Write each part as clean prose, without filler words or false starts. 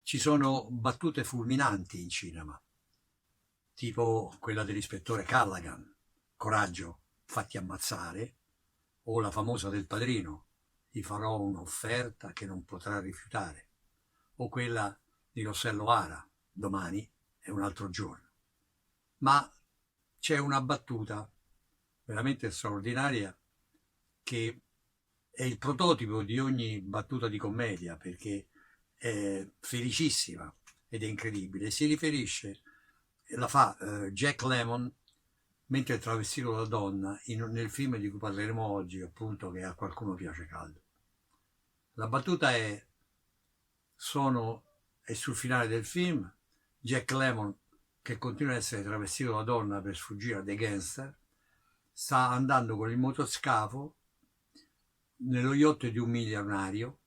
Ci sono battute fulminanti in cinema, tipo quella dell'ispettore Callaghan, coraggio, fatti ammazzare, o la famosa del padrino, gli farò un'offerta che non potrà rifiutare, o quella di Rossello Ara, domani è un altro giorno. Ma c'è una battuta veramente straordinaria che è il prototipo di ogni battuta di commedia perché è felicissima ed è incredibile. Si riferisce, la fa Jack Lemmon mentre è travestito da donna nel film di cui parleremo oggi, appunto, che a qualcuno piace caldo. La battuta è sul finale del film, Jack Lemmon, che continua ad essere travestito da donna per sfuggire a dei gangster, sta andando con il motoscafo nello yacht di un milionario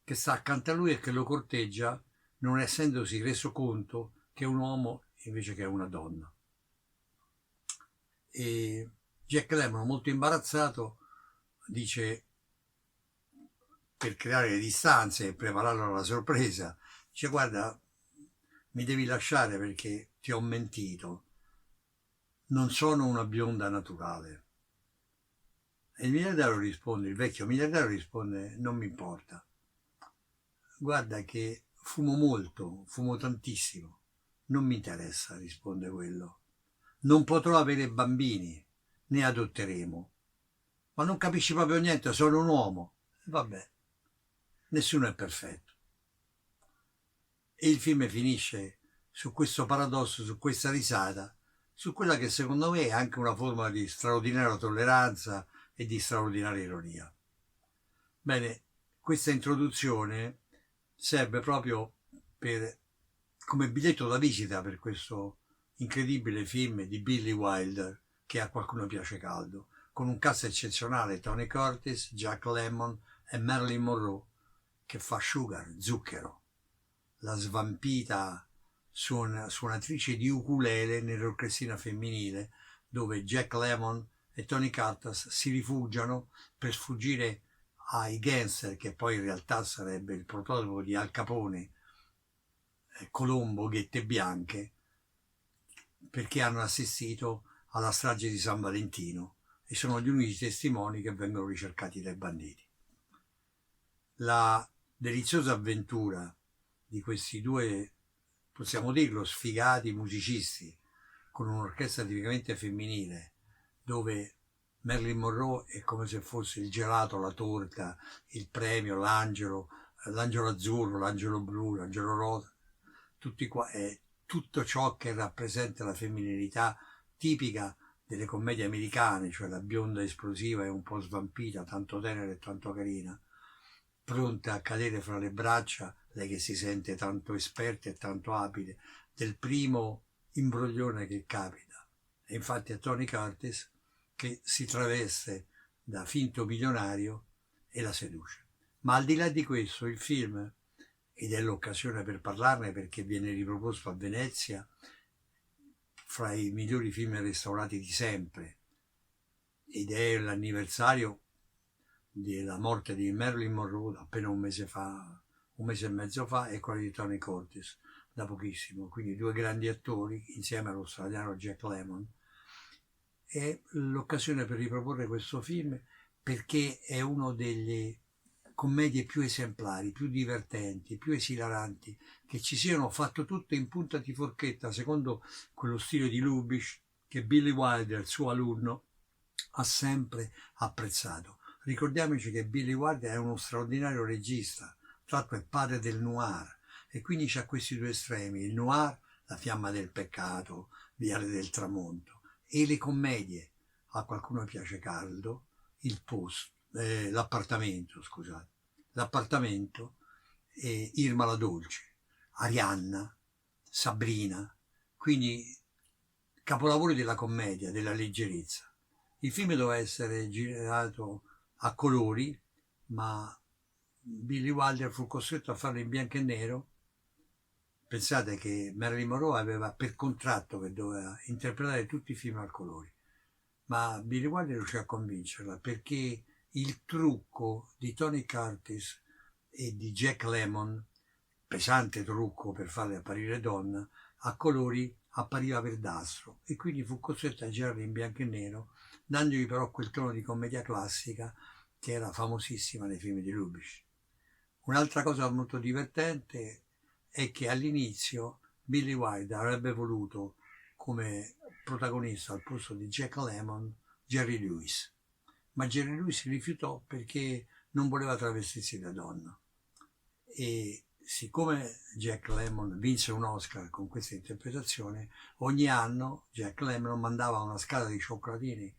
che sta accanto a lui e che lo corteggia, non essendosi reso conto che è un uomo invece che è una donna. E Jack Lemmon, molto imbarazzato, dice, per creare le distanze e prepararlo alla sorpresa, dice: guarda, mi devi lasciare perché ti ho mentito, non sono una bionda naturale. E il vecchio miliardario risponde: non mi importa, guarda che fumo molto, fumo tantissimo, non mi interessa, risponde quello. Non potrò avere bambini, ne adotteremo. Ma non capisci proprio niente, sono un uomo. Vabbè, nessuno è perfetto. E il film finisce su questo paradosso, su questa risata, su quella che secondo me è anche una forma di straordinaria tolleranza e di straordinaria ironia. Bene, questa introduzione serve proprio per, come biglietto da visita per questo incredibile film di Billy Wilder, che a qualcuno piace caldo, con un cast eccezionale: Tony Curtis, Jack Lemmon e Marilyn Monroe, che fa Sugar, zucchero, la svampita suonatrice di ukulele nell'orchestrina femminile, dove Jack Lemmon e Tony Curtis si rifugiano per sfuggire ai gangster, che poi in realtà sarebbe il prototipo di Al Capone, Colombo, Ghette Bianche, perché hanno assistito alla strage di San Valentino e sono gli unici testimoni che vengono ricercati dai banditi. La deliziosa avventura di questi due, possiamo dirlo, sfigati musicisti, con un'orchestra tipicamente femminile, dove Marilyn Monroe è come se fosse il gelato, la torta, il premio, l'angelo azzurro, l'angelo blu, l'angelo rosa, tutti qua, è tutto ciò che rappresenta la femminilità tipica delle commedie americane, cioè la bionda esplosiva e un po' svampita, tanto tenera e tanto carina, pronta a cadere fra le braccia, lei che si sente tanto esperta e tanto abile, del primo imbroglione che capita. E infatti è Tony Curtis che si traveste da finto milionario e la seduce. Ma al di là di questo, il film, ed è l'occasione per parlarne perché viene riproposto a Venezia fra i migliori film restaurati di sempre, ed è l'anniversario della morte di Marilyn Monroe appena un mese e mezzo fa, e quello di Tony Curtis da pochissimo, quindi due grandi attori insieme all'australiano Jack Lemmon. È l'occasione per riproporre questo film perché è uno delle commedie più esemplari, più divertenti, più esilaranti che ci siano, fatto tutto in punta di forchetta secondo quello stile di Lubitsch che Billy Wilder, il suo alunno, ha sempre apprezzato. Ricordiamoci che Billy Wilder è uno straordinario regista, tra l'altro è padre del noir, e quindi c'ha questi due estremi: il noir, la fiamma del peccato, Viale del Tramonto, e le commedie, a qualcuno piace caldo, l'appartamento, scusate, l'appartamento, Irma la Dolce, Arianna, Sabrina, quindi capolavori della commedia, della leggerezza. Il film doveva essere girato a colori, ma Billy Wilder fu costretto a farlo in bianco e nero. Pensate che Marilyn Monroe aveva per contratto che doveva interpretare tutti i film a colori, ma Billy Wilder riuscì a convincerla perché il trucco di Tony Curtis e di Jack Lemmon pesante trucco per farle apparire donna, a colori appariva verdastro e quindi fu costretto a girare in bianco e nero, dandogli però quel tono di commedia classica che era famosissima nei film di Lubitsch. Un'altra cosa molto divertente è che all'inizio Billy Wilder avrebbe voluto come protagonista al posto di Jack Lemmon Jerry Lewis, ma Jerry Lewis rifiutò perché non voleva travestirsi da donna. E siccome Jack Lemmon vinse un Oscar con questa interpretazione, ogni anno Jack Lemmon mandava una scala di cioccolatini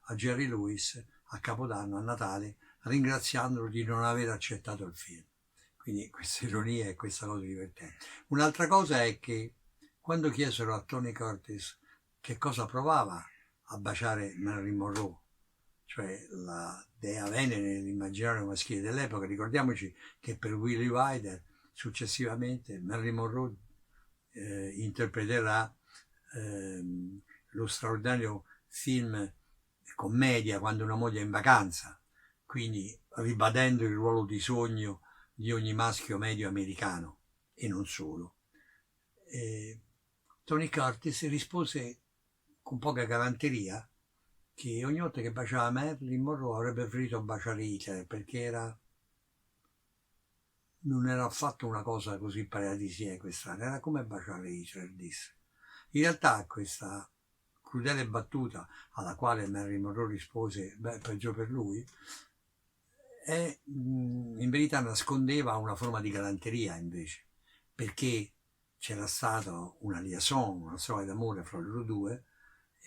a Jerry Lewis a Capodanno, a Natale, ringraziandolo di non aver accettato il film. Quindi questa ironia e questa cosa divertente. Un'altra cosa è che quando chiesero a Tony Curtis che cosa provava a baciare Marilyn Monroe, cioè la dea Venere nell'immaginario maschile dell'epoca, ricordiamoci che per Billy Wilder successivamente Marilyn Monroe interpreterà lo straordinario film commedia Quando una moglie è in vacanza, quindi ribadendo il ruolo di sogno di ogni maschio medio americano e non solo. Tony Curtis rispose con poca galanteria che ogni volta che baciava Marilyn Monroe avrebbe preferito baciare Hitler perché non era affatto una cosa così paradisiaca, era come baciare Hitler, disse. In realtà questa crudele battuta alla quale Marilyn Monroe rispose peggio per lui in verità nascondeva una forma di galanteria invece, perché c'era stata una liaison, una storia d'amore fra loro due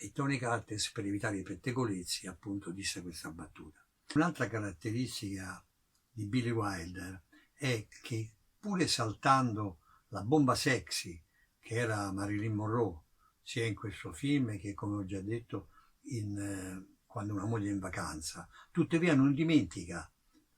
e Tony Curtis, per evitare i pettegolezzi, appunto disse questa battuta. Un'altra caratteristica di Billy Wilder è che pur esaltando la bomba sexy che era Marilyn Monroe, sia in questo film che, come ho già detto, in Quando una moglie è in vacanza, tuttavia non dimentica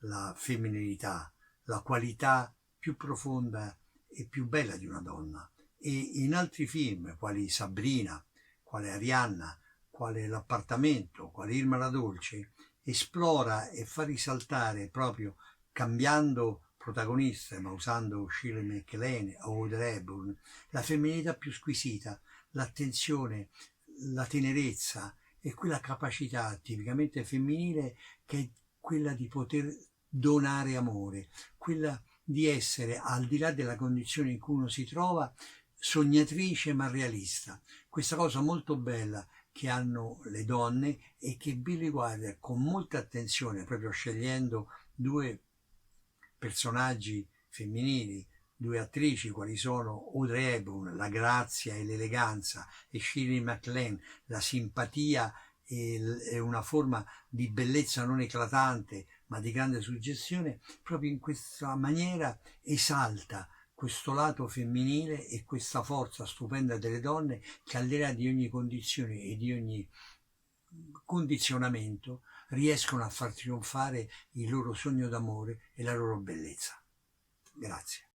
la femminilità, la qualità più profonda e più bella di una donna. E in altri film, quali Sabrina, quale Arianna, quale L'appartamento, quale Irma la Dolce, esplora e fa risaltare proprio cambiando protagoniste ma usando Shirley MacLaine o Audrey Hepburn, la femminilità più squisita, l'attenzione, la tenerezza e quella capacità tipicamente femminile che è quella di poter donare amore, quella di essere al di là della condizione in cui uno si trova sognatrice ma realista. Questa cosa molto bella che hanno le donne e che Billy Wilder con molta attenzione, proprio scegliendo due personaggi femminili, due attrici quali sono Audrey Hepburn, la grazia e l'eleganza, e Shirley MacLaine, la simpatia e una forma di bellezza non eclatante ma di grande suggestione, proprio in questa maniera esalta questo lato femminile e questa forza stupenda delle donne che al di là di ogni condizione e di ogni condizionamento riescono a far trionfare il loro sogno d'amore e la loro bellezza. Grazie.